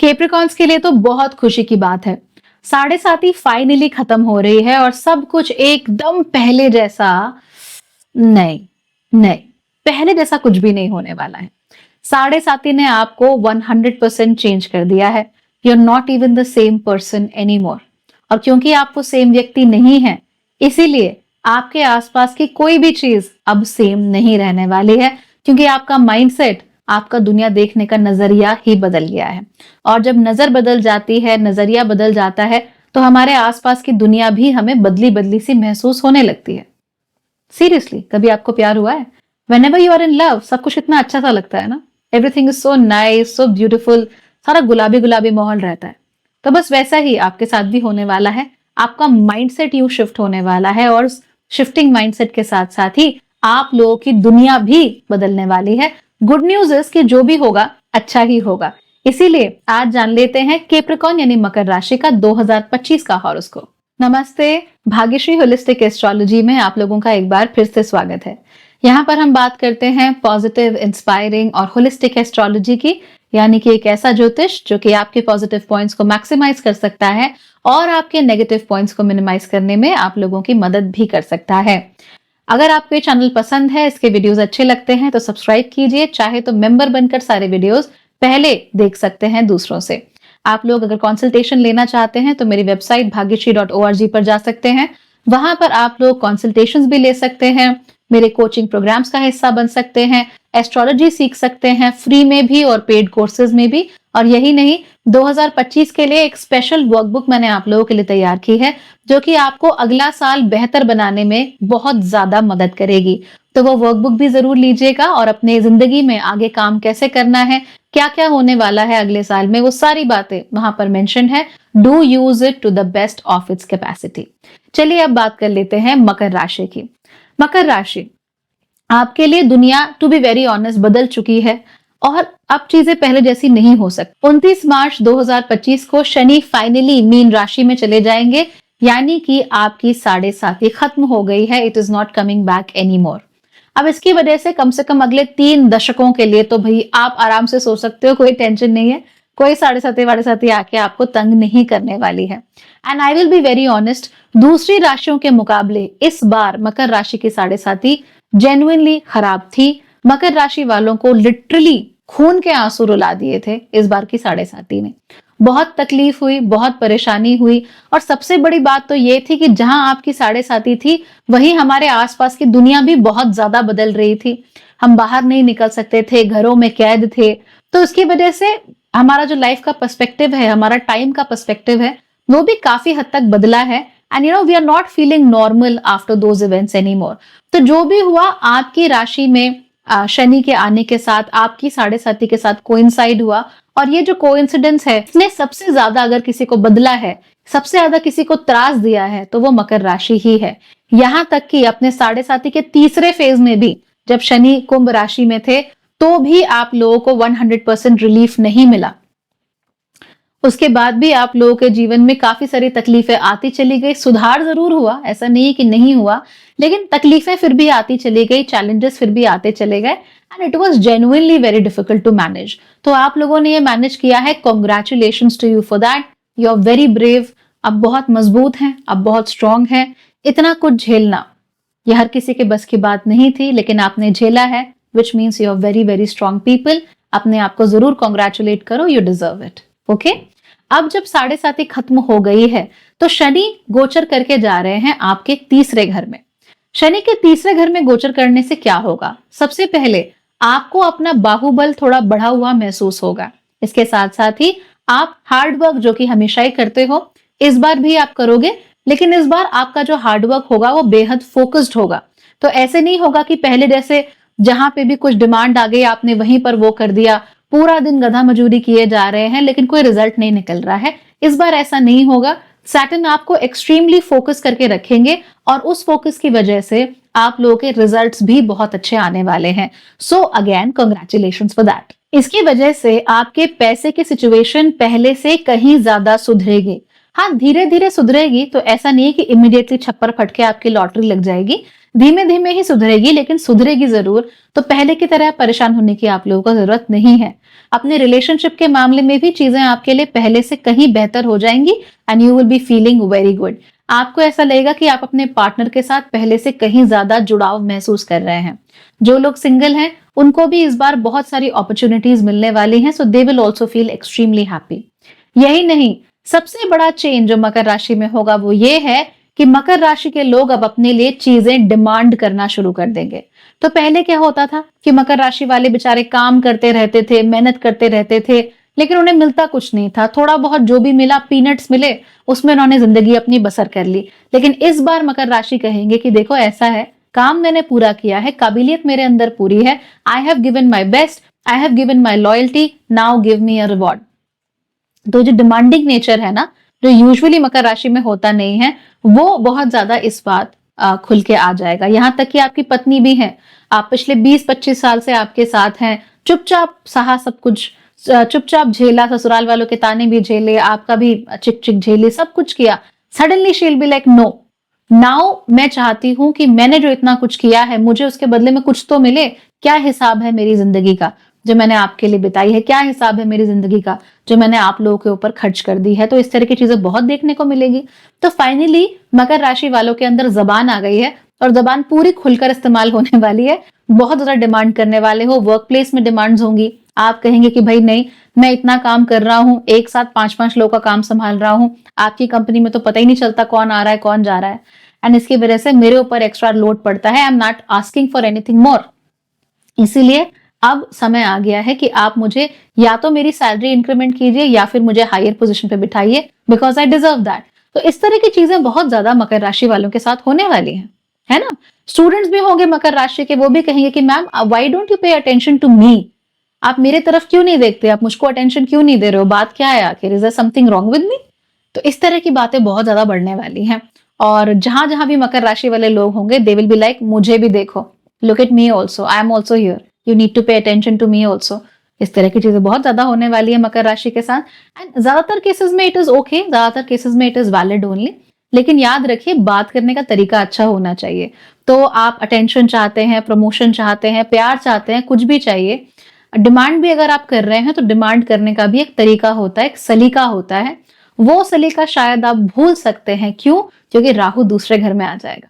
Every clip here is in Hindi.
कैप्रिकॉर्न्स के लिए तो बहुत खुशी की बात है। साढ़े साती फाइनली खत्म हो रही है और सब कुछ एकदम पहले जैसा नहीं, नहीं, पहले जैसा कुछ भी नहीं होने वाला है। साढ़े साती ने आपको 100% चेंज कर दिया है। You are not even the same person any more. और क्योंकि आप वो सेम व्यक्ति नहीं है, इसीलिए आपके आसपास की कोई भी चीज अब सेम नहीं रहने वाली है, क्योंकि आपका माइंडसेट, आपका दुनिया देखने का नजरिया ही बदल गया है। और जब नजर बदल जाती है, नजरिया बदल जाता है, तो हमारे आसपास की दुनिया भी हमें बदली बदली सी महसूस होने लगती है। सीरियसली, कभी आपको प्यार हुआ है? Whenever you are in love, सब कुछ इतना अच्छा सा लगता है ना, everything is so nice, so beautiful, सारा गुलाबी गुलाबी माहौल रहता है। तो बस वैसा ही आपके साथ भी होने वाला है। आपका माइंडसेट यूं शिफ्ट होने वाला है और शिफ्टिंग माइंडसेट के साथ साथ ही आप लोगों की दुनिया भी बदलने वाली है। गुड न्यूज इज कि जो भी होगा अच्छा ही होगा। इसीलिए आज जान लेते हैं कैप्रिकॉर्न यानी मकर राशि का 2025 का हॉरोस्कोप। नमस्ते, भाग्यश्री होलिस्टिक एस्ट्रोलॉजी में आप लोगों का एक बार फिर से स्वागत है। यहाँ पर हम बात करते हैं पॉजिटिव, इंस्पायरिंग और होलिस्टिक एस्ट्रोलॉजी की, यानी कि एक ऐसा ज्योतिष जो कि आपके पॉजिटिव पॉइंट्स को मैक्सिमाइज कर सकता है और आपके नेगेटिव पॉइंट्स को मिनिमाइज करने में आप लोगों की मदद भी कर सकता है। अगर आपको ये चैनल पसंद है, इसके वीडियोस अच्छे लगते हैं तो सब्सक्राइब कीजिए। चाहे तो मेंबर बनकर सारे वीडियोस पहले देख सकते हैं दूसरों से। आप लोग अगर कंसल्टेशन लेना चाहते हैं तो मेरी वेबसाइट bhagyashree.org पर जा सकते हैं। वहां पर आप लोग कंसल्टेशंस भी ले सकते हैं, मेरे कोचिंग प्रोग्राम्स का हिस्सा बन सकते हैं, एस्ट्रोलॉजी सीख सकते हैं फ्री में भी और पेड कोर्सेज में भी। और यही नहीं, 2025 के लिए एक स्पेशल वर्कबुक मैंने आप लोगों के लिए तैयार की है, जो कि आपको अगला साल बेहतर बनाने में बहुत ज्यादा मदद करेगी। तो वो वर्कबुक भी जरूर लीजिएगा और अपने जिंदगी में आगे काम कैसे करना है, क्या क्या होने वाला है अगले साल में, वो सारी बातें वहां पर मेंशन है। Do use it to the best of its capacity. चलिए अब बात कर लेते हैं मकर राशि की। मकर राशि, आपके लिए दुनिया टू बी वेरी ऑनेस्ट बदल चुकी है और अब चीजें पहले जैसी नहीं हो सकती। 29 मार्च 2025 को शनि फाइनली मीन राशि में चले जाएंगे, यानी कि आपकी साढ़े साती खत्म हो गई है। It is not coming back any more. अब इसकी वजह से कम अगले 3 दशकों के लिए तो भाई आप आराम से सो सकते हो, कोई टेंशन नहीं है। कोई साढ़े साती वाढ़े साती आके आपको तंग नहीं करने वाली है। And I will be very honest, दूसरी राशियों के मुकाबले इस बार मकर राशि की साढ़े साती जेन्युइनली खराब थी। मकर राशि वालों को लिटरली खून के आंसू रुला दिए थे इस बार की साढ़े साती ने। बहुत तकलीफ हुई, बहुत परेशानी हुई और सबसे बड़ी बात तो ये थी कि जहां आपकी साढ़े साती थी, वहीं हमारे आसपास की दुनिया भी बहुत ज्यादा बदल रही थी। हम बाहर नहीं निकल सकते थे, घरों में कैद थे। तो उसकी वजह से हमारा जो लाइफ का पर्सपेक्टिव है, हमारा टाइम का पर्सपेक्टिव है, वो भी काफी हद तक बदला है। And you know we are not feeling normal after those events anymore. तो जो भी हुआ आपकी राशि में शनि के आने के साथ, आपकी साढ़े साती के साथ कोइंसाइड हुआ। और ये जो कोइंसिडेंस है, इसने सबसे ज्यादा अगर किसी को बदला है, सबसे ज्यादा किसी को त्रास दिया है, तो वो मकर राशि ही है। यहां तक कि अपने साढ़े साती के तीसरे फेज में भी जब शनि कुंभ राशि में थे, तो भी आप लोगों को 100% रिलीफ नहीं मिला। उसके बाद भी आप लोगों के जीवन में काफी सारी तकलीफें आती चली गई। सुधार जरूर हुआ, ऐसा नहीं कि नहीं हुआ, लेकिन तकलीफें फिर भी आती चली गई, चैलेंजेस फिर भी आते चले गए। And it was genuinely very difficult to manage. तो आप लोगों ने ये मैनेज किया है, congratulations to you for that. You are very brave. अब बहुत मजबूत हैं, अब बहुत स्ट्रांग है। इतना कुछ झेलना ये हर किसी के बस की बात नहीं थी, लेकिन आपने झेला है, which means you are very very strong people. अपने आप को जरूर कॉन्ग्रेचुलेट करो, यू डिजर्व इट। ओके, अब जब साढ़े साती खत्म हो गई है, तो शनि गोचर करके जा रहे हैं आपके तीसरे घर में। शनि के तीसरे घर में गोचर करने से क्या होगा? सबसे पहले आपको अपना बाहुबल थोड़ा बढ़ा हुआ महसूस होगा। इसके साथ साथ ही आप हार्डवर्क जो कि हमेशा ही करते हो, इस बार भी आप करोगे, लेकिन इस बार आपका जो हार्डवर्क होगा वो बेहद फोकस्ड होगा। तो ऐसे नहीं होगा कि पहले जैसे जहां पे भी कुछ डिमांड आ गई आपने वहीं पर वो कर दिया, पूरा दिन गधा मजूरी किए जा रहे हैं लेकिन कोई रिजल्ट नहीं निकल रहा है। इस बार ऐसा नहीं होगा। सैटर्न आपको एक्सट्रीमली फोकस करके रखेंगे और उस फोकस की वजह से आप लोगों के रिजल्ट्स भी बहुत अच्छे आने वाले हैं। So again congratulations for that. इसकी वजह से आपके पैसे की सिचुएशन पहले से कहीं ज्यादा सुधरेगी। हाँ, धीरे-धीरे सुधरेगी तो ऐसा नहीं है कि इमीडिएटली छप्पर फट के आपकी लॉटरी लग जाएगी। धीमे-धीमे ही सुधरेगी लेकिन सुधरेगी ज़रूर। तो पहले की तरह परेशान होने की आप लोगों को ज़रूरत नहीं है। अपने रिलेशनशिप के मामले में भी चीज़ें आपके लिए पहले से कहीं बेहतर हो जाएँगी and you will be feeling very good. आपको ऐसा लगेगा कि आप अपने पार्टनर के साथ पहले से कहीं ज़्यादा जुड़ाव महसूस कर रहे हैं। जो लोग सिंगल हैं, उनको भी इस बार बहुत सारी अपॉर्च्युनिटीज़ मिलने वाली हैं, so they will also feel extremely happy. यही नहीं, सबसे बड़ा चेंज जो मकर राशि में होगा वो ये है कि मकर राशि के लोग अब अपने लिए चीजें डिमांड करना शुरू कर देंगे। तो पहले क्या होता था कि मकर राशि वाले बेचारे काम करते रहते थे, मेहनत करते रहते थे, लेकिन उन्हें मिलता कुछ नहीं था। थोड़ा बहुत जो भी मिला, पीनट्स मिले, उसमें उन्होंने जिंदगी अपनी बसर कर ली। लेकिन इस बार मकर राशि कहेंगे कि देखो ऐसा है, काम मैंने पूरा किया है, काबिलियत मेरे अंदर पूरी है, I have given my best, I have given my loyalty, now give me a reward. तो जो डिमांडिंग नेचर है ना, जो यूजुअली मकर राशि में होता नहीं है, वो बहुत ज्यादा इस बात खुल के आ जाएगा। यहाँ तक कि आपकी पत्नी भी है, आप पिछले 20-25 साल से आपके साथ हैं, चुपचाप सहा सब कुछ, चुपचाप झेला, ससुराल वालों के ताने भी झेले, आपका भी चिक चिक झेली, सब कुछ किया। Suddenly she will be like no, now मैं चाहती हूं कि मैंने जो इतना कुछ किया है, मुझे उसके बदले में कुछ तो मिले। क्या हिसाब है मेरी जिंदगी का जो मैंने आपके लिए बिताई है, क्या हिसाब है मेरी जिंदगी का जो मैंने आप लोगों के ऊपर खर्च कर दी है। तो इस तरह की चीजें बहुत देखने को मिलेगी। तो फाइनली मकर राशि वालों के अंदर जबान आ गई है और जबान पूरी खुलकर इस्तेमाल होने वाली है। बहुत ज्यादा डिमांड करने वाले हो, वर्क प्लेस में डिमांड्स होंगी। आप कहेंगे कि भाई नहीं, मैं इतना काम कर रहा हूँ, एक साथ 5-5 लोगों का काम संभाल रहा हूँ, आपकी कंपनी में तो पता ही नहीं चलता कौन आ रहा है कौन जा रहा है, एंड इसकी वजह से मेरे ऊपर एक्स्ट्रा लोड पड़ता है, I am not asking for anything more. इसीलिए अब समय आ गया है कि आप मुझे या तो मेरी सैलरी इंक्रीमेंट कीजिए या फिर मुझे हायर पोजीशन पे बिठाइए, बिकॉज आई डिजर्व दैट। तो इस तरह की चीजें बहुत ज्यादा मकर राशि वालों के साथ होने वाली हैं, है ना। स्टूडेंट्स भी होंगे मकर राशि के, वो भी कहेंगे कि ma'am why don't you pay attention to me, आप मेरे तरफ क्यों नहीं देखते, आप मुझको अटेंशन क्यों नहीं दे रहे हो, बात क्या है आखिर, is there something wrong with me. तो इस तरह की बातें बहुत ज्यादा बढ़ने वाली हैं। और जहां जहां भी मकर राशि वाले लोग होंगे, दे विल बी लाइक मुझे भी देखो, look at me also, I am also here, you need to pay attention to me also. इस तरह की चीजें बहुत ज्यादा होने वाली है मकर राशि के साथ। एंड ज्यादातर केसेस में इट इज ओके, ज्यादातर केसेस में इट इज वैलिड ओनली। लेकिन याद रखिए, बात करने का तरीका अच्छा होना चाहिए। तो आप अटेंशन चाहते हैं, प्रमोशन चाहते हैं, प्यार चाहते हैं, कुछ भी चाहिए, डिमांड भी अगर आप कर रहे हैं तो डिमांड करने का भी एक तरीका होता है, एक सलीका होता है। वो सलीका शायद आप भूल सकते हैं। क्यों? क्योंकि राहु दूसरे घर में आ जाएगा।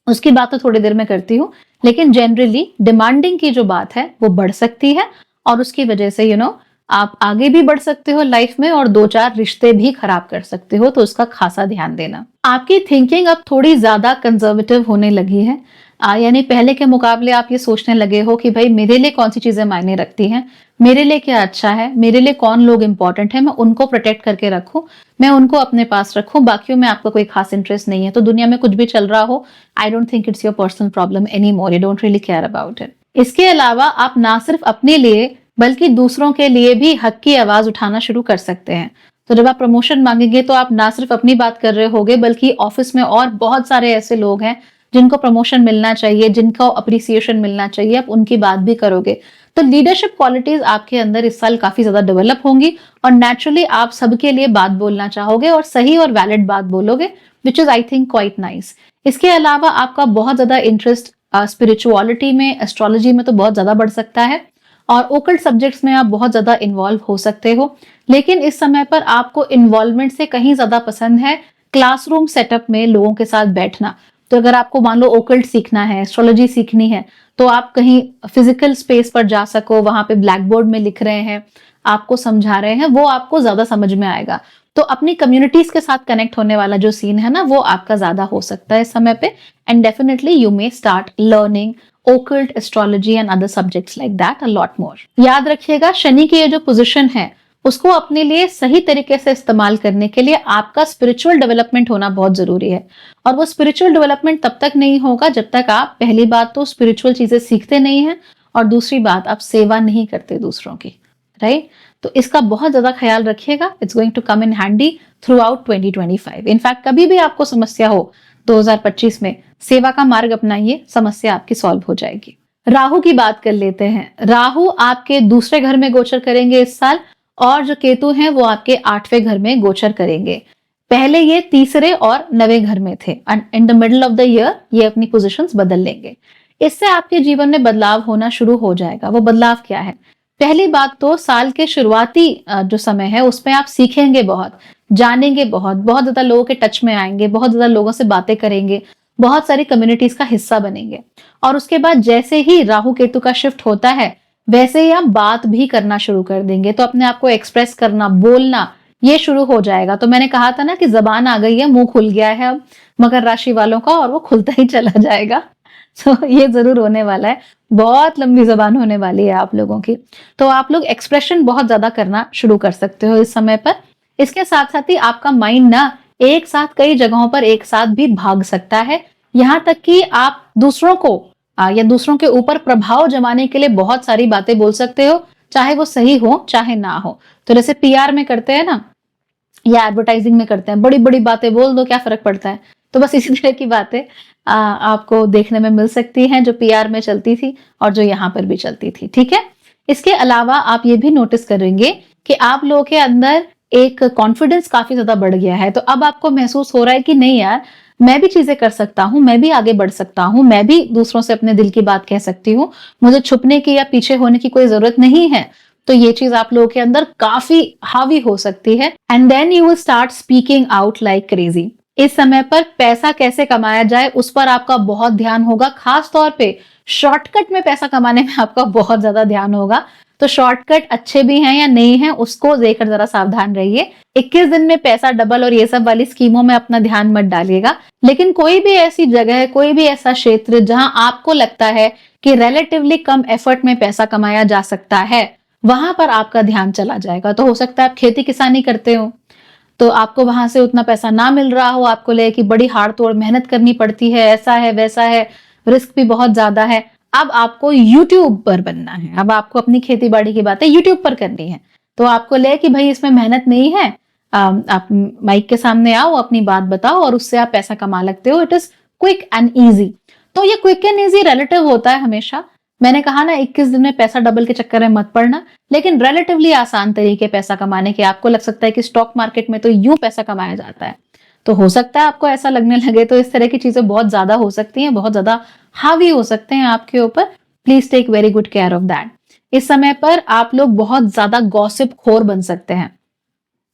उसकी बात तो थोड़ी देर में करती हूँ, लेकिन जनरली डिमांडिंग की जो बात है वो बढ़ सकती है और उसकी वजह से आप आगे भी बढ़ सकते हो लाइफ में और 2-4 रिश्ते भी खराब कर सकते हो। तो उसका खासा ध्यान देना। आपकी थिंकिंग अब थोड़ी ज्यादा कंजर्वेटिव होने लगी है। यानी पहले के मुकाबले आप ये सोचने लगे हो कि भाई मेरे लिए कौन सी चीजें मायने रखती हैं, मेरे लिए क्या अच्छा है, मेरे लिए कौन लोग इंपॉर्टेंट है, मैं उनको प्रोटेक्ट करके रखूं, मैं उनको अपने पास रखूं, बाकियों में आपका कोई खास इंटरेस्ट नहीं है। तो दुनिया में कुछ भी चल रहा हो, I don't think it's your personal problem any more, you don't really care about it. इसके अलावा आप ना सिर्फ अपने लिए बल्कि दूसरों के लिए भी हक की आवाज उठाना शुरू कर सकते हैं। तो जब आप प्रमोशन मांगेंगे तो आप ना सिर्फ अपनी बात कर रहे होगे, बल्कि ऑफिस में और बहुत सारे ऐसे लोग हैं जिनको प्रमोशन मिलना चाहिए, जिनको अप्रिसिएशन मिलना चाहिए, आप उनकी बात भी करोगे। तो लीडरशिप क्वालिटीज आपके अंदर इस साल काफी ज्यादा डेवलप होंगी और नेचुरली आप सबके लिए बात बोलना चाहोगे और सही और वैलिड बात बोलोगे, which is I think quite nice. इसके अलावा आपका बहुत ज्यादा इंटरेस्ट स्पिरिचुअलिटी में, एस्ट्रोलॉजी में तो बहुत ज्यादा बढ़ सकता है और ओकल्ट सब्जेक्ट्स में आप बहुत ज्यादा इन्वॉल्व हो सकते हो। लेकिन इस समय पर आपको इन्वॉल्वमेंट से कहीं ज्यादा पसंद है क्लासरूम सेटअप में लोगों के साथ बैठना। तो अगर आपको मान लो ओकल्ट सीखना है, एस्ट्रोलॉजी सीखनी है, तो आप कहीं फिजिकल स्पेस पर जा सको, वहां पे ब्लैक बोर्ड में लिख रहे हैं, आपको समझा रहे हैं, वो आपको ज्यादा समझ में आएगा। तो अपनी कम्युनिटीज के साथ कनेक्ट होने वाला जो सीन है ना, वो आपका ज्यादा हो सकता है इस समय पे। And definitely you may start learning occult astrology and other subjects like that a lot more। याद रखिएगा, शनि की ये जो पोजीशन है उसको अपने लिए सही तरीके से इस्तेमाल करने के लिए आपका स्पिरिचुअल डेवलपमेंट होना बहुत जरूरी है। और वो स्पिरिचुअल डेवलपमेंट तब तक नहीं होगा जब तक आप पहली बात तो स्पिरिचुअल चीजें सीखते नहीं हैं और दूसरी बात आप सेवा नहीं करते दूसरों की, राइट। तो इसका बहुत ज्यादा ख्याल रखिएगा। It's going to come in handy throughout 2025। In fact कभी भी आपको समस्या हो 2025 में, सेवा का मार्ग अपनाइए, समस्या आपकी सॉल्व हो जाएगी। राहु की बात कर लेते हैं। राहु आपके दूसरे घर में गोचर करेंगे इस साल और जो केतु हैं वो आपके 8वें घर में गोचर करेंगे। पहले ये तीसरे और 9वें घर में थे and in the middle of the year ये अपनी पोजीशंस बदल लेंगे। इससे आपके जीवन में बदलाव होना शुरू हो जाएगा। वो बदलाव क्या है? पहली बात तो साल के शुरुआती जो समय है उसमें आप सीखेंगे बहुत, जानेंगे बहुत, बहुत ज्यादा लोगों के टच में आएंगे, बहुत ज्यादा लोगों से बातें करेंगे, बहुत सारी कम्युनिटीज का हिस्सा बनेंगे। और उसके बाद जैसे ही राहु केतु का शिफ्ट होता है वैसे ही आप बात भी करना शुरू कर देंगे, तो अपने आप को एक्सप्रेस करना, बोलना ये शुरू हो जाएगा। तो मैंने कहा था ना कि जबान आ गई है, मुंह खुल गया है अब मकर राशि वालों का, और वो खुलता ही चला जाएगा। तो ये जरूर होने वाला है, बहुत लंबी जबान होने वाली है आप लोगों की। तो आप लोग एक्सप्रेशन बहुत ज्यादा करना शुरू कर सकते हो इस समय पर। इसके साथ साथ ही आपका माइंड ना एक साथ कई जगहों पर एक साथ भी भाग सकता है, यहाँ तक कि आप दूसरों को या दूसरों के ऊपर प्रभाव जमाने के लिए बहुत सारी बातें बोल सकते हो, चाहे वो सही हो चाहे ना हो। तो जैसे पीआर में करते हैं ना, या एडवर्टाइजिंग में करते हैं, बड़ी बड़ी बातें बोल दो, क्या फर्क पड़ता है। तो बस इसी तरह की बातें आपको देखने में मिल सकती हैं जो पीआर में चलती थी और जो यहाँ पर भी चलती थी। ठीक है, इसके अलावा आप ये भी नोटिस करेंगे कि आप लोगों के अंदर एक कॉन्फिडेंस काफी ज्यादा बढ़ गया है। तो अब आपको महसूस हो रहा है कि नहीं यार, मैं भी चीजें कर सकता हूँ, मैं भी आगे बढ़ सकता हूँ, मैं भी दूसरों से अपने दिल की बात कह सकती हूँ, मुझे छुपने की या पीछे होने की कोई जरूरत नहीं है। तो ये चीज आप लोगों के अंदर काफी हावी हो सकती है। And then you will start speaking out like crazy. इस समय पर पैसा कैसे कमाया जाए उस पर आपका बहुत ध्यान होगा, खास तौर पे शॉर्टकट में पैसा कमाने में आपका बहुत ज्यादा ध्यान होगा। तो शॉर्टकट अच्छे भी हैं या नहीं है उसको लेकर जरा सावधान रहिए। 21 दिन में पैसा डबल और ये सब वाली स्कीमों में अपना ध्यान मत डालिएगा, लेकिन कोई भी ऐसी जगह, कोई भी ऐसा क्षेत्र जहां आपको लगता है कि रिलेटिवली कम एफर्ट में पैसा कमाया जा सकता है, वहां पर आपका ध्यान चला जाएगा। तो हो सकता है आप खेती किसानी करते हो तो आपको वहां से उतना पैसा ना मिल रहा हो, आपको लगे कि बड़ी हाड़ तोड़ मेहनत करनी पड़ती है, ऐसा है वैसा है, रिस्क भी बहुत ज्यादा है। अब आपको यूट्यूब पर बनना है, अब आपको अपनी खेती बाड़ी की बातें यूट्यूब पर करनी है। तो आपको लगे कि भाई इसमें मेहनत नहीं है, आप माइक के सामने आओ, अपनी बात बताओ और उससे आप पैसा कमा लगते हो। It is quick and easy. तो ये क्विक एंड ईजी रिलेटिव होता है हमेशा। मैंने कहा ना 21 दिन में पैसा डबल के चक्कर में मत पड़ना, लेकिन रिलेटिवली आसान तरीके पैसा कमाने के। आपको लग सकता है कि स्टॉक मार्केट में तो यूं पैसा कमाया जाता है, तो हो सकता है आपको ऐसा लगने लगे। तो इस तरह की चीजें बहुत ज्यादा हो सकती हैं, बहुत ज्यादा हावी हो सकते हैं आपके ऊपर। Please take very good care of that. इस समय पर आप लोग बहुत ज्यादा गॉसिप खोर बन सकते हैं,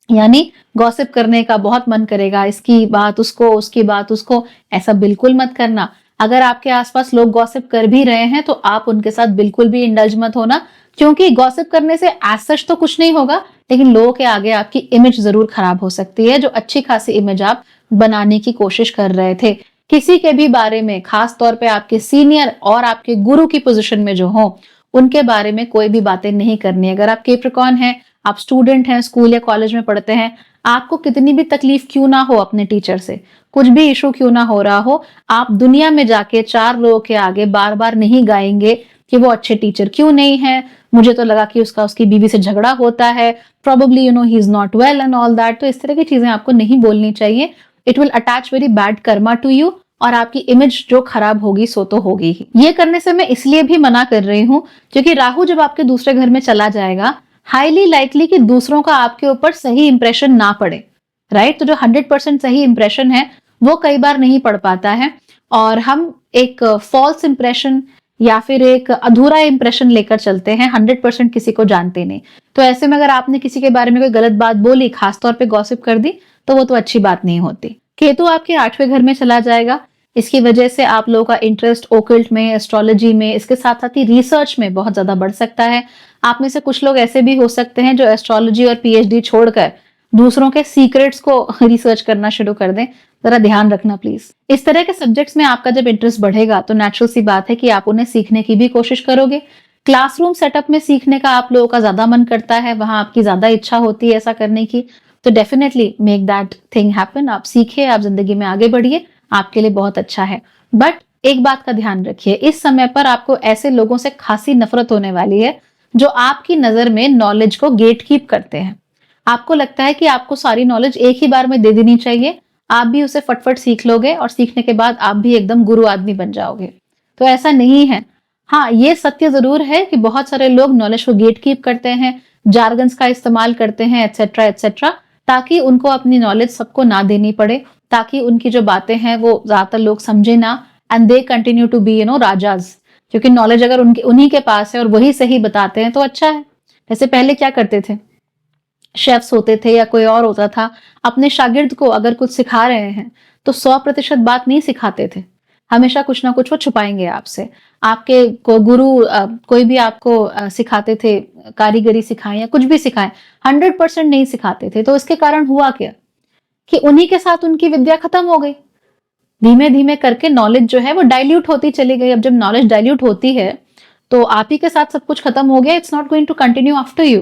यानी गॉसिप करने का बहुत मन करेगा, इसकी बात उसको, उसकी बात उसको। ऐसा बिल्कुल मत करना। अगर आपके आसपास लोग गॉसिप कर भी रहे हैं तो आप उनके साथ बिल्कुल भी इंडल्ज मत होना, क्योंकि गॉसिप करने से एज सच तो कुछ नहीं होगा, लेकिन लोगों के आगे आपकी इमेज जरूर खराब हो सकती है, जो अच्छी खासी इमेज आप बनाने की कोशिश कर रहे थे। किसी के भी बारे में, खास तौर पे आपके सीनियर और आपके गुरु की पोजीशन में जो हो, उनके बारे में कोई भी बातें नहीं करनी। अगर आप कैप्रिकॉर्न हैं, आप स्टूडेंट हैं, स्कूल या कॉलेज में पढ़ते हैं, आपको कितनी भी तकलीफ क्यों ना हो अपने टीचर से, कुछ भी इशू क्यों ना हो रहा हो, आप दुनिया में जाके 4 लोगों के आगे बार बार नहीं गाएंगे कि वो अच्छे टीचर क्यों नहीं है, मुझे तो लगा कि उसकी बीवी से झगड़ा होता है, probably you know he is not well and all that. तो इस तरह की चीजें आपको नहीं बोलनी चाहिए। It will attach very bad karma to you, और आपकी इमेज जो खराब होगी सो तो होगी ही। ये करने से मैं इसलिए भी मना कर रही हूँ क्योंकि राहु जब आपके दूसरे घर में चला जाएगा, हाईली लाइकली कि दूसरों का आपके ऊपर सही इंप्रेशन ना पड़े, राइट। तो जो 100% सही इंप्रेशन है वो कई बार नहीं पड़ पाता है, और हम एक फॉल्स इंप्रेशन या फिर एक अधूरा इंप्रेशन लेकर चलते हैं, 100% किसी को जानते नहीं। तो ऐसे में अगर आपने किसी के बारे में कोई गलत बात बोली, खासतौर पे गॉसिप कर दी, तो वो तो अच्छी बात नहीं होती। केतु आपके 8वें घर में चला जाएगा। इसकी वजह से आप लोगों का इंटरेस्ट ओकल्ट में, एस्ट्रोलॉजी में, इसके साथ साथ ही रिसर्च में बहुत ज्यादा बढ़ सकता है। आप में से कुछ लोग ऐसे भी हो सकते हैं जो एस्ट्रोलॉजी और पीएचडी छोड़कर दूसरों के सीक्रेट्स को रिसर्च करना शुरू कर दें। जरा ध्यान रखना प्लीज। इस तरह के सब्जेक्ट्स में आपका जब इंटरेस्ट बढ़ेगा तो नेचुरल सी बात है कि आप उन्हें सीखने की भी कोशिश करोगे। क्लासरूम सेटअप में सीखने का आप लोगों का ज्यादा मन करता है, वहां आपकी ज्यादा इच्छा होती है ऐसा करने की, तो definitely make that thing happen. आप सीखिए, आप जिंदगी में आगे बढ़िए, आपके लिए बहुत अच्छा है। बट एक बात का ध्यान रखिए, इस समय पर आपको ऐसे लोगों से खासी नफरत होने वाली है जो आपकी नजर में नॉलेज को गेट कीप करते हैं। आपको लगता है कि आपको सारी नॉलेज एक ही बार में दे देनी चाहिए, आप भी उसे फटफट सीख लोगे और सीखने के बाद आप भी एकदम गुरु आदमी बन जाओगे। तो ऐसा नहीं है। हाँ, ये सत्य जरूर है कि बहुत सारे लोग नॉलेज को गेट कीप करते हैं, जार्गन्स का इस्तेमाल करते हैं, एटसेट्रा एटसेट्रा, ताकि उनको अपनी नॉलेज सबको ना देनी पड़े, ताकि उनकी जो बातें हैं वो ज्यादातर लोग समझे ना, and they continue to be rajas. क्योंकि नॉलेज अगर उनके उन्हीं के पास है और वही सही बताते हैं तो अच्छा है। जैसे पहले क्या करते थे, शेफ्स होते थे या कोई और होता था, अपने शागिर्द को अगर कुछ सिखा रहे हैं तो 100% बात नहीं सिखाते थे, हमेशा कुछ ना कुछ वो छुपाएंगे आपसे। आपके को गुरु कोई भी आपको सिखाते थे, कारीगरी सिखाएं या कुछ भी सिखाएं, 100% नहीं सिखाते थे। तो इसके कारण हुआ क्या कि उन्हीं के साथ उनकी विद्या खत्म हो गई। धीमे धीमे करके नॉलेज जो है वो डाइल्यूट होती चली गई। अब जब नॉलेज डाइल्यूट होती है तो आप ही के साथ सब कुछ खत्म हो गया, it's not going to continue after you.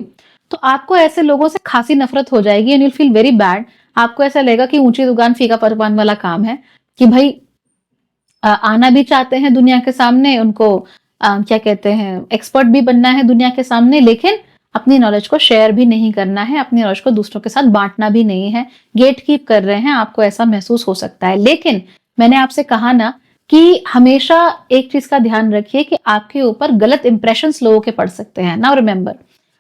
तो आपको ऐसे लोगों से खासी नफरत हो जाएगी and you feel very bad. आपको ऐसा लगेगा कि ऊंची दुकान फीका परवान वाला काम है, कि भाई आना भी चाहते हैं दुनिया के सामने, उनको क्या कहते हैं, एक्सपर्ट भी बनना है दुनिया के सामने, लेकिन अपनी नॉलेज को शेयर भी नहीं करना है, अपनी नॉलेज को दूसरों के साथ बांटना भी नहीं है, गेट कीप कर रहे हैं। आपको ऐसा महसूस हो सकता है। लेकिन मैंने आपसे कहा ना कि हमेशा एक चीज का ध्यान रखिए कि आपके ऊपर गलत इंप्रेशंस लोगों के पड़ सकते हैं। नाउ रिमेंबर,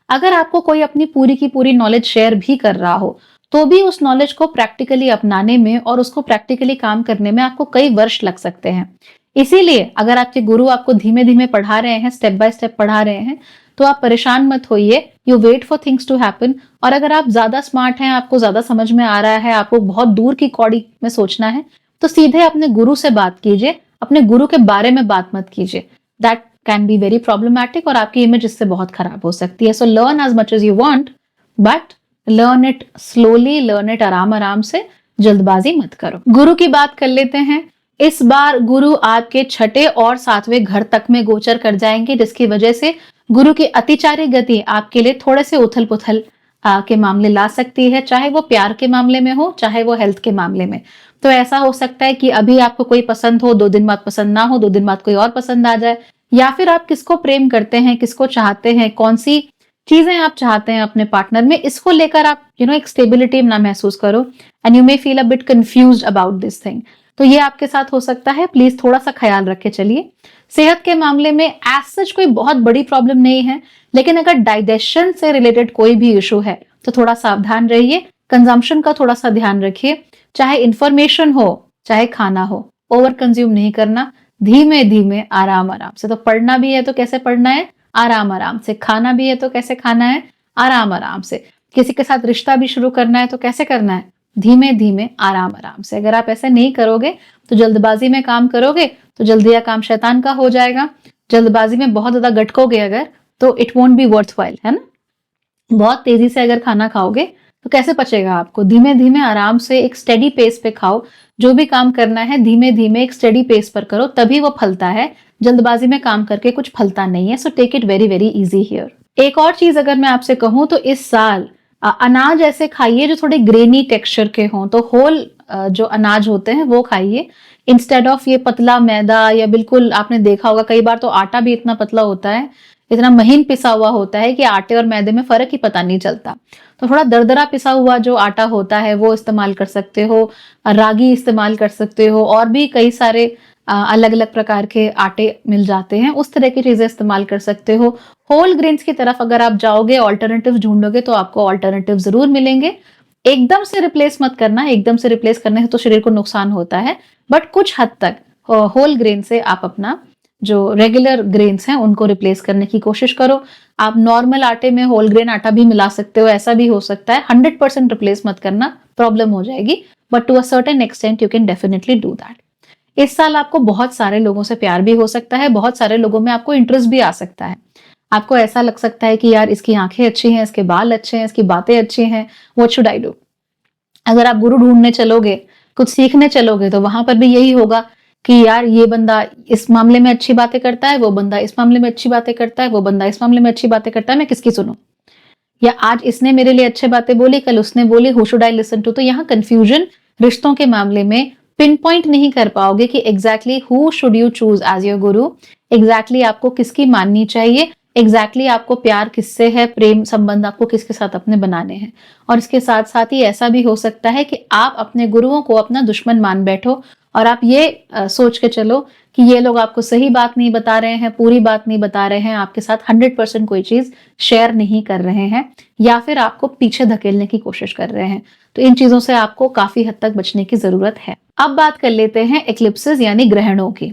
अगर आपको कोई अपनी पूरी की पूरी नॉलेज शेयर भी कर रहा हो तो भी उस नॉलेज को प्रैक्टिकली अपनाने में और उसको प्रैक्टिकली काम करने में आपको कई वर्ष लग सकते हैं। इसीलिए अगर आपके गुरु आपको धीमे धीमे पढ़ा रहे हैं, स्टेप बाय स्टेप पढ़ा रहे हैं, तो आप परेशान मत होइए, you wait for things to happen. और अगर आप ज्यादा स्मार्ट हैं, आपको ज्यादा समझ में आ रहा है, आपको बहुत दूर की कौड़ी में सोचना है, तो सीधे अपने गुरु से बात कीजिए, अपने गुरु के बारे में बात मत कीजिए। That can be very problematic और आपकी इमेज इससे बहुत खराब हो सकती है। So learn as much as you want, but learn it slowly, learn it आराम आराम से, जल्दबाजी मत करो। गुरु की बात कर लेते हैं। इस बार गुरु आपके छठे और सातवें घर तक में गोचर कर जाएंगे, जिसकी वजह से गुरु की अतिचारी गति आपके लिए थोड़े से उथल पुथल के मामले ला सकती है, चाहे वो प्यार के मामले में हो, चाहे वो हेल्थ के मामले में। तो ऐसा हो सकता है कि अभी आपको कोई पसंद हो, 2 दिन बाद पसंद ना हो, 2 दिन बाद कोई और पसंद आ जाए, या फिर आप किसको प्रेम करते हैं, किसको चाहते हैं, कौन सी चीजें आप चाहते हैं अपने पार्टनर में, इसको लेकर आप एक स्टेबिलिटी ना महसूस करो, and you may feel a bit confused about this thing. तो ये आपके साथ हो सकता है, प्लीज थोड़ा सा ख्याल रख के चलिए। सेहत के मामले में एज सच कोई बहुत बड़ी प्रॉब्लम नहीं है, लेकिन अगर डाइजेशन से रिलेटेड कोई भी इशू है तो थोड़ा सावधान रहिए, कंजम्पशन का थोड़ा सा ध्यान रखिए। चाहे इंफॉर्मेशन हो, चाहे खाना हो, ओवर कंज्यूम नहीं करना, धीमे धीमे आराम आराम से। तो पढ़ना भी है तो कैसे पढ़ना है, आराम आराम से। खाना भी है तो कैसे खाना है, आराम आराम से। किसी के साथ रिश्ता भी शुरू करना है तो कैसे करना है, धीमे धीमे आराम आराम से। अगर आप ऐसे नहीं करोगे तो जल्दबाजी में काम करोगे तो जल्दी या काम शैतान का हो जाएगा। जल्दबाजी में बहुत ज्यादा गटकोगे अगर, तो इट वोंट बी वर्थवाइल, है ना। बहुत तेजी से अगर खाना खाओगे तो कैसे पचेगा आपको। धीमे धीमे आराम से एक स्टेडी पेस पे खाओ। जो भी काम करना है धीमे धीमे एक स्टेडी पेस पर करो, तभी वो फलता है। जल्दबाजी में काम करके कुछ फलता नहीं है। So take it very very easy here. एक और चीज अगर मैं आपसे कहूं तो इस साल अनाज ऐसे खाइए जो थोड़े ग्रेनी टेक्सचर के हों। तो होल जो अनाज होते हैं वो खाइए, इंस्टेड ऑफ ये पतला मैदा, या बिल्कुल आपने देखा होगा कई बार तो आटा भी इतना पतला होता है, इतना महीन पिसा हुआ होता है कि आटे और मैदे में फर्क ही पता नहीं चलता। तो थोड़ा दरदरा पिसा हुआ जो आटा होता है वो इस्तेमाल कर सकते हो, रागी इस्तेमाल कर सकते हो, और भी कई सारे अलग अलग प्रकार के आटे मिल जाते हैं, उस तरह की चीजें इस्तेमाल कर सकते हो। होल ग्रेन्स की तरफ अगर आप जाओगे, ऑल्टरनेटिव ढूंढोगे, तो आपको ऑल्टरनेटिव जरूर मिलेंगे। एकदम से रिप्लेस मत करना, एकदम से रिप्लेस करने से तो शरीर को नुकसान होता है, बट कुछ हद तक होल ग्रेन से आप अपना जो रेगुलर ग्रेन्स हैं उनको रिप्लेस करने की कोशिश करो। आप नॉर्मल आटे में होल ग्रेन आटा भी मिला सकते हो, ऐसा भी हो सकता है। 100% रिप्लेस मत करना, प्रॉब्लम हो जाएगी, but to a certain extent you can definitely do that. इस साल आपको बहुत सारे लोगों से प्यार भी हो सकता है, बहुत सारे लोगों में आपको इंटरेस्ट भी आ सकता है। आपको ऐसा लग सकता है कि यार इसकी आंखें अच्छी हैं, इसके बाल अच्छे हैं, इसकी बातें अच्छी हैं, व्हाट शुड आई डू। अगर आप गुरु ढूंढने चलोगे, कुछ सीखने चलोगे, तो वहां पर भी यही होगा कि यार ये बंदा इस मामले में अच्छी बातें करता है, वो बंदा इस मामले में अच्छी बातें करता है, वो बंदा इस मामले में अच्छी बातें करता है, मैं किसकी सुनूं। या आज इसने मेरे लिए अच्छी बातें बोली, कल उसने बोली, who should I listen to. तो यहाँ कंफ्यूजन रिश्तों के मामले में पिन पॉइंट नहीं कर पाओगे कि exactly who should you choose as your guru, exactly आपको किसकी माननी चाहिए, एग्जैक्टली आपको प्यार किससे है, प्रेम संबंध आपको किसके साथ अपने बनाने हैं। और इसके साथ साथ ही ऐसा भी हो सकता है कि आप अपने गुरुओं को अपना दुश्मन मान बैठो और आप ये सोच के चलो कि ये लोग आपको सही बात नहीं बता रहे हैं, पूरी बात नहीं बता रहे हैं, आपके साथ 100% कोई चीज शेयर नहीं कर रहे हैं या फिर आपको पीछे धकेलने की कोशिश कर रहे हैं। तो इन चीजों से आपको काफी हद तक बचने की जरूरत है। अब बात कर लेते हैं एक्लिप्सेस यानी ग्रहणों की।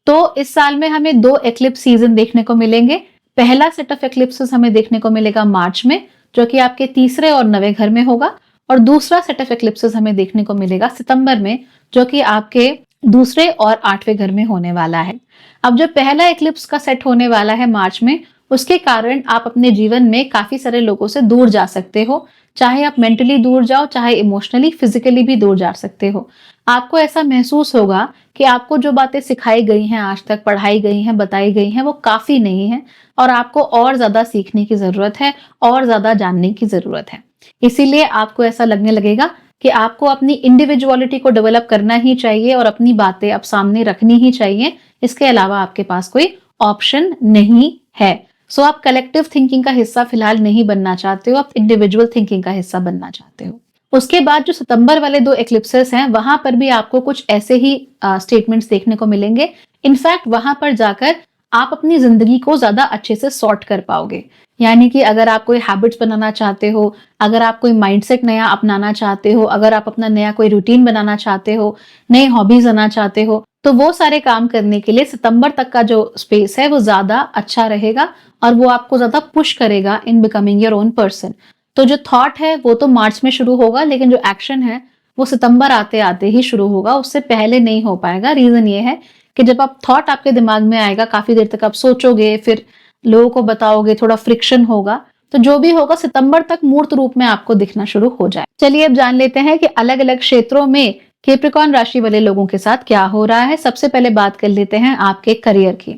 तो इस साल में हमें 2 एक्लिप्स सीजन देखने को मिलेंगे। पहला सेट ऑफ एक्लिप्सेस हमें देखने को मिलेगा मार्च में, जो कि आपके तीसरे और 9वें घर में होगा, और दूसरा सेट ऑफ एक्लिप्सेस हमें देखने को मिलेगा सितंबर में, जो कि आपके दूसरे और 8वें घर में होने वाला है। अब जो पहला एक्लिप्स का सेट होने वाला है मार्च में, उसके कारण आप अपने जीवन में काफी सारे लोगों से दूर जा सकते हो। चाहे आप मेंटली दूर जाओ, चाहे इमोशनली, फिजिकली भी दूर जा सकते हो। आपको ऐसा महसूस होगा कि आपको जो बातें सिखाई गई हैं, आज तक पढ़ाई गई हैं, बताई गई हैं, वो काफी नहीं है और आपको और ज्यादा सीखने की जरूरत है, और ज्यादा जानने की जरूरत है। इसीलिए आपको ऐसा लगने लगेगा कि आपको अपनी इंडिविजुअलिटी को डेवलप करना ही चाहिए और अपनी बातें अब सामने रखनी ही चाहिए। इसके अलावा आपके पास कोई ऑप्शन नहीं है। सो आप कलेक्टिव थिंकिंग का हिस्सा फिलहाल नहीं बनना चाहते हो, आप इंडिविजुअल थिंकिंग का हिस्सा बनना चाहते हो। उसके बाद जो सितंबर वाले 2 एक्लिप्सेस हैं, वहां पर भी आपको कुछ ऐसे ही स्टेटमेंट्स देखने को मिलेंगे। इनफैक्ट वहां पर जाकर आप अपनी जिंदगी को ज्यादा अच्छे से सॉर्ट कर पाओगे। यानी कि अगर आप कोई हैबिट्स बनाना चाहते हो, अगर आप कोई माइंडसेट नया अपनाना चाहते हो, अगर आप अपना नया कोई रूटीन बनाना चाहते हो, नए हॉबीज आना चाहते हो, तो वो सारे काम करने के लिए सितंबर तक का जो स्पेस है वो ज्यादा अच्छा रहेगा और वो आपको ज्यादा पुश करेगा in becoming your own person. तो जो थॉट है वो तो मार्च में शुरू होगा, लेकिन जो एक्शन है वो सितंबर आते आते ही शुरू होगा, उससे पहले नहीं हो पाएगा। रीजन ये है कि जब आप थॉट आपके दिमाग में आएगा, काफी देर तक आप सोचोगे, फिर लोगों को बताओगे, थोड़ा फ्रिक्शन होगा, तो जो भी होगा सितंबर तक मूर्त रूप में आपको दिखना शुरू हो जाए। चलिए अब जान लेते हैं कि अलग अलग क्षेत्रों में कैप्रिकॉर्न राशि वाले लोगों के साथ क्या हो रहा है। सबसे पहले बात कर लेते हैं आपके करियर की।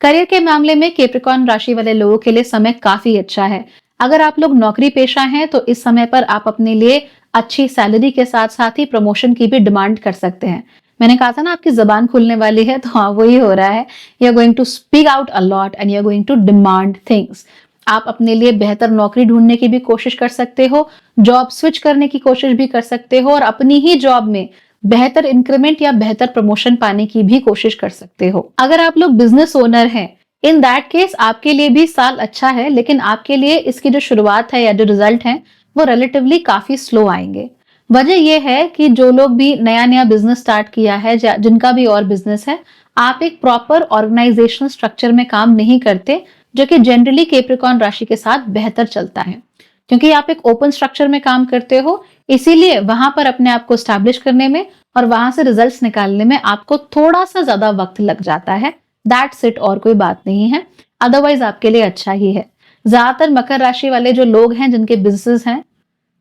करियर के मामले में कैप्रिकॉर्न राशि वाले लोगों के लिए समय काफी अच्छा है। अगर आप लोग नौकरी पेशा हैं तो इस समय पर आप अपने लिए अच्छी सैलरी के साथ साथ ही प्रमोशन की भी डिमांड कर सकते हैं। मैंने कहा था ना आपकी जबान खुलने वाली है, तो हाँ वही हो रहा है। You are going to speak out a lot and you are going to demand things. आप अपने लिए बेहतर नौकरी ढूंढने की भी कोशिश कर सकते हो, जॉब स्विच करने की कोशिश भी कर सकते हो और अपनी ही जॉब में बेहतर इंक्रीमेंट या बेहतर प्रमोशन पाने की भी कोशिश कर सकते हो। अगर आप लोग बिजनेस ओनर हैं, इन दैट केस आपके लिए भी साल अच्छा है, लेकिन आपके लिए इसकी जो शुरुआत है या जो रिजल्ट है वो रिलेटिवली काफी स्लो आएंगे। वजह यह है कि जो लोग भी नया नया बिजनेस स्टार्ट किया है, जिनका भी और बिजनेस है, आप एक प्रॉपर ऑर्गेनाइजेशनल स्ट्रक्चर में काम नहीं करते, जो कि जनरली कैप्रिकॉर्न राशि के साथ बेहतर चलता है। क्योंकि आप एक ओपन स्ट्रक्चर में काम करते हो, इसीलिए वहां पर अपने आप को स्टैब्लिश करने में और वहां से रिजल्ट्स निकालने में आपको थोड़ा सा ज्यादा वक्त लग जाता है। दैट्स इट, और कोई बात नहीं है। अदरवाइज आपके लिए अच्छा ही है। ज्यादातर मकर राशि वाले जो लोग हैं, जिनके बिजनेस हैं,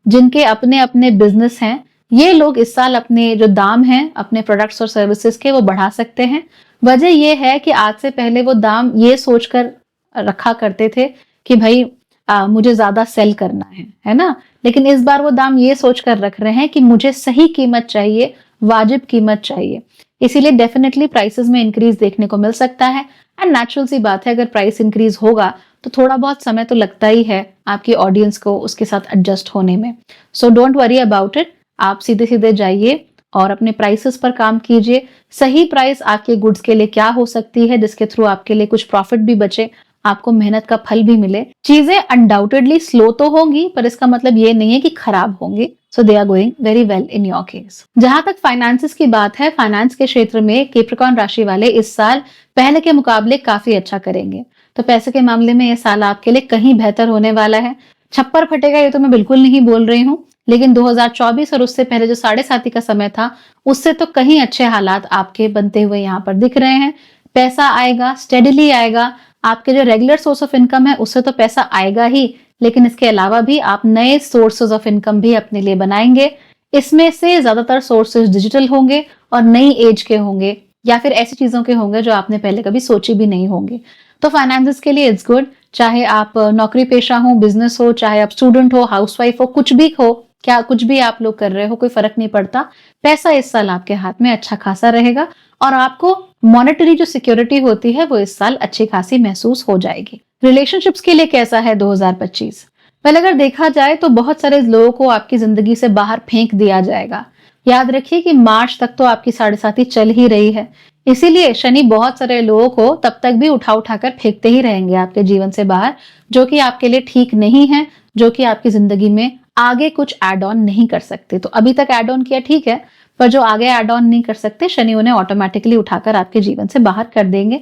जिनके अपने अपने बिजनेस हैं, ये लोग इस साल अपने जो दाम हैं अपने प्रोडक्ट्स और सर्विसेज के, वो बढ़ा सकते हैं। वजह यह है कि आज से पहले वो दाम ये सोचकर रखा करते थे कि भाई मुझे ज्यादा सेल करना है ना, लेकिन इस बार वो दाम ये सोचकर रख रहे हैं कि मुझे सही कीमत चाहिए, वाजिब कीमत चाहिए। इसीलिए डेफिनेटली प्राइसेस में इंक्रीज देखने को मिल सकता है। एंड नेचुरल सी बात है, अगर प्राइस इंक्रीज होगा तो थोड़ा बहुत समय तो लगता ही है आपकी ऑडियंस को उसके साथ एडजस्ट होने में। So don't worry about it. आप सीधे सीधे जाइए और अपने प्राइसेस पर काम कीजिए। सही प्राइस आपके गुड्स के लिए क्या हो सकती है, जिसके थ्रू आपके लिए कुछ प्रॉफिट भी बचे, आपको मेहनत का फल भी मिले। चीजें अनडाउटेडली स्लो तो होंगी, पर इसका मतलब ये नहीं है कि खराब होंगी। So they are going very well in your case. जहां तक फाइनेंसेस की बात है, फाइनेंस के क्षेत्र में कैप्रिकॉर्न राशि वाले इस साल पहले के मुकाबले काफी अच्छा करेंगे। तो पैसे के मामले में यह साल आपके लिए कहीं बेहतर होने वाला है। छप्पर फटेगा ये तो मैं बिल्कुल नहीं बोल रही हूँ, लेकिन 2024 और उससे पहले जो 7.5 का समय था, उससे तो कहीं अच्छे हालात आपके बनते हुए यहाँ पर दिख रहे हैं। पैसा आएगा, स्टेडिली आएगा। आपके जो रेगुलर सोर्स ऑफ इनकम है उससे तो पैसा आएगा ही, लेकिन इसके अलावा भी आप नए सोर्सेज ऑफ इनकम भी अपने लिए बनाएंगे। इसमें से ज्यादातर सोर्सेज डिजिटल होंगे और नई एज के होंगे, या फिर ऐसी चीजों के होंगे जो आपने पहले कभी सोची भी नहीं होंगे। तो फाइनेंसेस के लिए इट्स गुड। चाहे आप नौकरी पेशा हो, बिजनेस हो, चाहे आप स्टूडेंट हो, हाउसवाइफ हो, कुछ भी हो, क्या कुछ भी आप लोग कर रहे हो, कोई फर्क नहीं पड़ता। पैसा इस साल आपके हाथ में अच्छा खासा रहेगा और आपको मॉनेटरी जो सिक्योरिटी होती है वो इस साल अच्छी खासी महसूस हो जाएगी। रिलेशनशिप्स के लिए कैसा है 2025? पहले अगर देखा जाए तो बहुत सारे लोगों को आपकी जिंदगी से बाहर फेंक दिया जाएगा, याद रखिए कि मार्च तक तो आपकी साढ़े साथी चल ही रही है, इसीलिए शनि बहुत सारे लोगों को तब तक भी उठा उठाकर फेंकते ही रहेंगे आपके जीवन से बाहर, जो कि आपके लिए ठीक नहीं है, जो कि आपकी जिंदगी में आगे कुछ एड ऑन नहीं कर सकते। तो अभी तक एड ऑन किया ठीक है, पर जो आगे एड ऑन नहीं कर सकते, शनि उन्हें ऑटोमेटिकली उठाकर आपके जीवन से बाहर कर देंगे।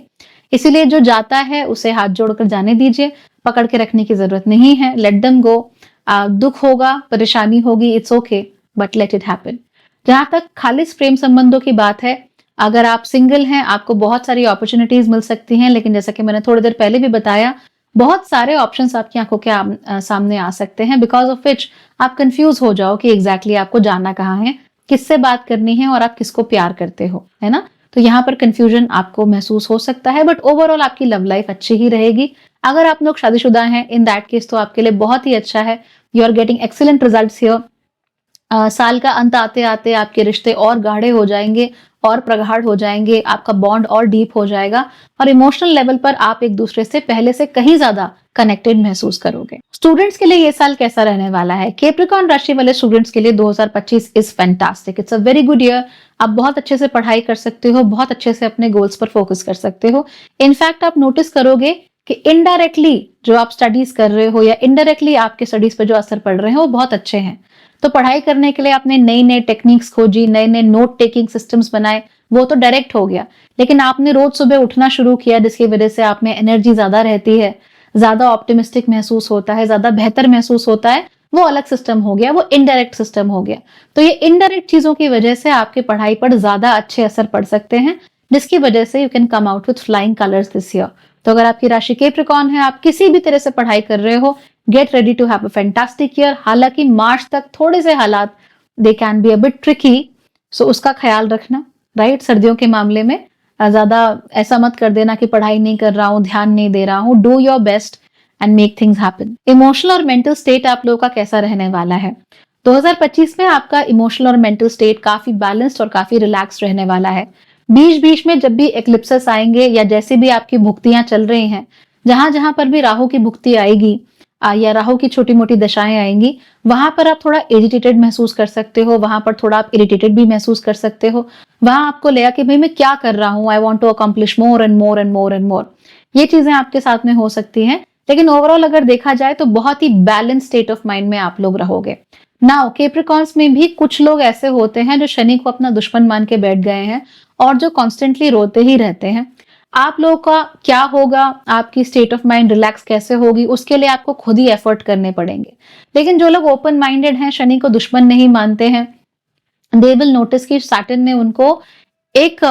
इसीलिए जो जाता है उसे हाथ जोड़कर जाने दीजिए, पकड़ के रखने की जरूरत नहीं है, लेट देम गो। दुख होगा, परेशानी होगी, it's okay, but let it happen. जहां तक खालिस प्रेम संबंधों की बात है, अगर आप सिंगल हैं, आपको बहुत सारी अपॉर्चुनिटीज मिल सकती हैं, लेकिन जैसा कि मैंने थोड़ी देर पहले भी बताया, बहुत सारे ऑप्शंस आपकी आंखों के सामने आ सकते हैं, बिकॉज ऑफ विच आप कंफ्यूज हो जाओ कि एग्जैक्टली आपको जाना कहाँ है, किससे बात करनी है और आप किसको प्यार करते हो, है ना। तो यहाँ पर कंफ्यूजन आपको महसूस हो सकता है, बट ओवरऑल आपकी लव लाइफ अच्छी ही रहेगी। अगर आप लोग शादीशुदा हैं, इन दैट केस तो आपके लिए बहुत ही अच्छा है, you are getting excellent results here. साल का अंत आते आते आपके रिश्ते और गाढ़े हो जाएंगे और प्रगाढ़ हो जाएंगे, आपका बॉन्ड और डीप हो जाएगा और इमोशनल लेवल पर आप एक दूसरे से पहले से कहीं ज्यादा कनेक्टेड महसूस करोगे। स्टूडेंट्स के लिए ये साल कैसा रहने वाला है? कैप्रिकॉर्न राशि वाले स्टूडेंट्स के लिए 2025 is fantastic, it's a very good year. आप बहुत अच्छे से पढ़ाई कर सकते हो, बहुत अच्छे से अपने गोल्स पर फोकस कर सकते हो। इनफैक्ट आप नोटिस करोगे कि इनडायरेक्टली जो आप स्टडीज कर रहे हो या इनडायरेक्टली आपके स्टडीज पर जो असर पड़ रहे हैं वो बहुत अच्छे हैं। तो पढ़ाई करने के लिए आपने नई नई टेक्निक्स खोजी, नए नए नोट टेकिंग सिस्टम्स बनाए, वो तो डायरेक्ट हो गया। लेकिन आपने रोज सुबह उठना शुरू किया, जिसकी वजह से आप में एनर्जी ज्यादा रहती है, ज्यादा ऑप्टिमिस्टिक महसूस होता है, ज्यादा बेहतर महसूस होता है, वो अलग सिस्टम हो गया, वो इनडायरेक्ट सिस्टम हो गया। तो ये इनडायरेक्ट चीजों की वजह से आपकी पढ़ाई पर ज्यादा अच्छे असर पड़ सकते हैं, जिसकी वजह से you can come out with flying colours this year. तो अगर आपकी राशि कैप्रिकॉर्न है, आप किसी भी तरह से पढ़ाई कर रहे हो, get ready to have a fantastic year. हालांकि मार्च तक थोड़े से हालात they can be a bit tricky, so उसका ख्याल रखना, राइट। सर्दियों के मामले में ज्यादा ऐसा मत कर देना कि पढ़ाई नहीं कर रहा हूँ, ध्यान नहीं दे रहा हूँ। Do your best and make things happen. Emotional और मेंटल स्टेट आप लोगों का कैसा रहने वाला है? 2025 में आपका इमोशनल और मेंटल स्टेट काफी बैलेंस्ड और काफी रिलैक्स रहने वाला है। बीच बीच में जब भी एक्लिप्सेस आएंगे या जैसे भी आपकी भुक्तियां चल रही हैं, जहां जहां पर भी राहु की भुक्ति आएगी या राहु की छोटी मोटी दशाएं आएंगी, वहां पर आप थोड़ा इरिटेटेड महसूस कर सकते हो, वहां पर थोड़ा आप इरिटेटेड भी महसूस कर सकते हो। वहां आपको लगा कि भाई मैं क्या कर रहा हूं, I want to accomplish more and more and more and more. ये चीजें आपके साथ में हो सकती हैं, लेकिन ओवरऑल अगर देखा जाए तो बहुत ही बैलेंस स्टेट ऑफ माइंड में आप लोग रहोगे। नाउ कैप्रिकॉर्न्स में भी कुछ लोग ऐसे होते हैं जो शनि को अपना दुश्मन मान के बैठ गए हैं और जो कॉन्स्टेंटली रोते ही रहते हैं। आप लोगों का क्या होगा, आपकी स्टेट ऑफ माइंड रिलैक्स कैसे होगी, उसके लिए आपको खुद ही एफर्ट करने पड़ेंगे। लेकिन जो लोग ओपन माइंडेड हैं, शनि को दुश्मन नहीं मानते हैं, दे विल नोटिस कि सैटर्न ने उनको एक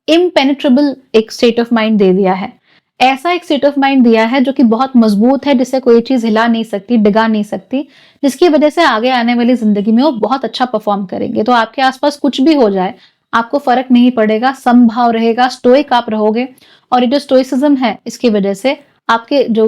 इम्पेनिट्रेबल एक स्टेट ऑफ माइंड दे दिया है। ऐसा एक स्टेट ऑफ माइंड दिया है जो कि बहुत मजबूत है, जिसे कोई चीज हिला नहीं सकती, डिगा नहीं सकती, जिसकी वजह से आगे आने वाली जिंदगी में वो बहुत अच्छा परफॉर्म करेंगे। तो आपके आसपास कुछ भी हो जाए, आपको फर्क नहीं पड़ेगा, समभाव रहेगा, स्टोइक आप रहोगे। और ये जो स्टोइसिज्म है, इसकी वजह से आपके जो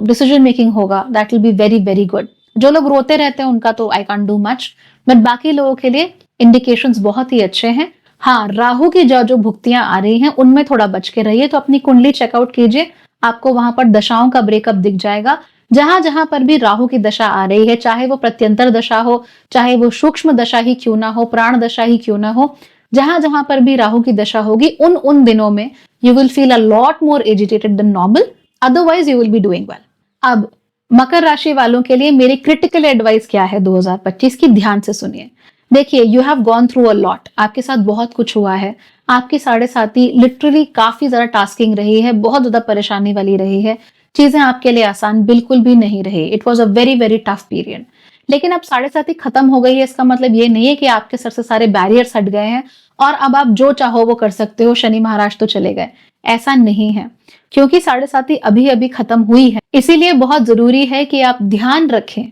डिसीजन मेकिंग होगा, that will be very very good. जो लोग रोते रहते हैं उनका तो I can't do much, but बाकी लोगों के लिए इंडिकेशंस बहुत ही अच्छे हैं। हाँ, राहु की जो जो भुक्तियां आ रही हैं उनमें थोड़ा बच के रहिए। तो अपनी कुंडली चेकआउट कीजिए, आपको वहां पर दशाओं का ब्रेकअप दिख जाएगा। जहां जहां पर भी राहु की दशा आ रही है, चाहे वो प्रत्यंतर दशा हो, चाहे वो सूक्ष्म दशा ही क्यों ना हो, प्राण दशा ही क्यों ना हो, जहां जहां पर भी राहु की दशा होगी, उन उन दिनों में you will feel a lot more agitated than normal, otherwise you will be doing well. अब मकर राशि वालों के लिए मेरी क्रिटिकल एडवाइस क्या है 2025 की, ध्यान से सुनिए। देखिए, you have gone through a lot, आपके साथ बहुत कुछ हुआ है। आपकी साढ़े साथी लिटरली काफी ज्यादा टास्किंग रही है, बहुत ज्यादा परेशानी वाली रही है, चीजें आपके लिए आसान बिल्कुल भी नहीं रही। It was a very very tough period. लेकिन अब साढ़े साथी खत्म हो गई है, इसका मतलब ये नहीं है कि आपके सर से सारे बैरियर्स हट गए हैं और अब आप जो चाहो वो कर सकते हो, शनि महाराज तो चले गए, ऐसा नहीं है। क्योंकि साढ़े साथी अभी अभी खत्म हुई है, इसीलिए बहुत जरूरी है कि आप ध्यान रखें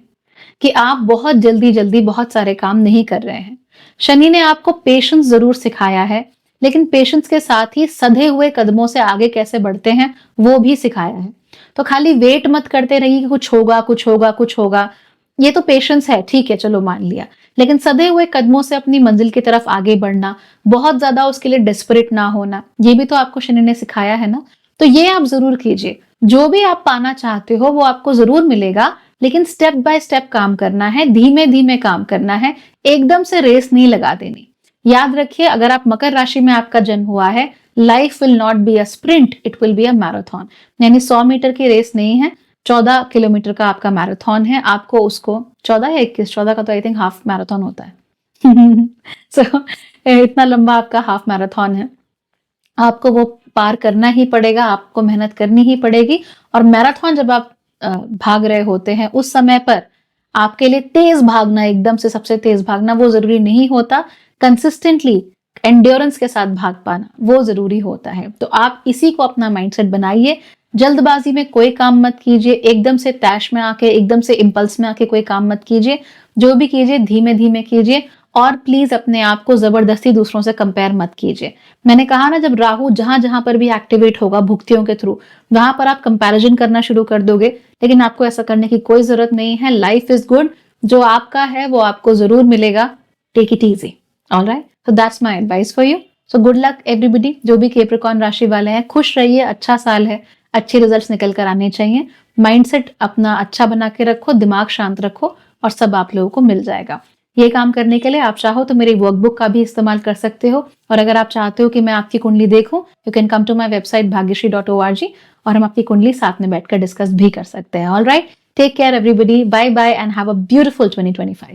कि आप बहुत जल्दी जल्दी बहुत सारे काम नहीं कर रहे हैं। शनि ने आपको पेशेंस जरूर सिखाया है, लेकिन पेशेंस के साथ ही सधे हुए कदमों से आगे कैसे बढ़ते हैं वो भी सिखाया है। तो खाली वेट मत करते रहिए कि कुछ होगा कुछ होगा कुछ होगा, ये तो पेशेंस है, ठीक है, चलो मान लिया। लेकिन सधे हुए कदमों से अपनी मंजिल की तरफ आगे बढ़ना, बहुत ज्यादा उसके लिए डेस्परेट ना होना, ये भी तो आपको शनि ने सिखाया है ना। तो ये आप जरूर कीजिए, जो भी आप पाना चाहते हो वो आपको जरूर मिलेगा, लेकिन स्टेप बाय स्टेप काम करना है, धीमे धीमे काम करना है, एकदम से रेस नहीं लगा देनी। याद रखिए, अगर आप मकर राशि में आपका जन्म हुआ है, life will not be a sprint, it will be a marathon. यानी 100 मीटर की रेस नहीं है, 14 किलोमीटर का आपका मैराथन है। आपको उसको 14 या 21, 14 का तो आई थिंक हाफ मैराथन होता है। सो इतना लंबा आपका हाफ मैराथन है, आपको वो पार करना ही पड़ेगा, आपको मेहनत करनी ही पड़ेगी। और मैराथन जब आप भाग रहे होते हैं, उस समय पर आपके लिए तेज भागना, एकदम से सबसे तेज भागना वो जरूरी नहीं होता। कंसिस्टेंटली एंड्योरेंस के साथ भाग पाना वो जरूरी होता है। तो आप इसी को अपना माइंडसेट बनाइए। जल्दबाजी में कोई काम मत कीजिए, एकदम से तैश में आके, एकदम से इम्पल्स में आके कोई काम मत कीजिए। जो भी कीजिए धीमे धीमे कीजिए, और प्लीज अपने आप को जबरदस्ती दूसरों से कंपेयर मत कीजिए। मैंने कहा ना, जब राहु जहां जहां पर भी एक्टिवेट होगा भुक्तियों के थ्रू, वहां पर आप कंपैरिजन करना शुरू कर दोगे। लेकिन आपको ऐसा करने की कोई जरूरत नहीं है। लाइफ इज गुड, जो आपका है वो आपको जरूर मिलेगा। Take it easy. Alright, so that's my advice for you. So good luck everybody, जो भी कैप्रिकॉर्न राशि वाले हैं, खुश रहिए। अच्छा साल है, अच्छे रिजल्ट्स निकल कर आने चाहिए। माइंडसेट अपना अच्छा बना के रखो, दिमाग शांत रखो, और सब आप लोगों को मिल जाएगा। ये काम करने के लिए आप चाहो तो मेरी वर्कबुक का भी इस्तेमाल कर सकते हो। और अगर आप चाहते हो कि मैं आपकी कुंडली देखूं, you can come to my website bhagyashree.org, और हम आपकी कुंडली साथ में बैठकर डिस्कस भी कर सकते हैं। All right, take care everybody, bye bye and have a beautiful 2025।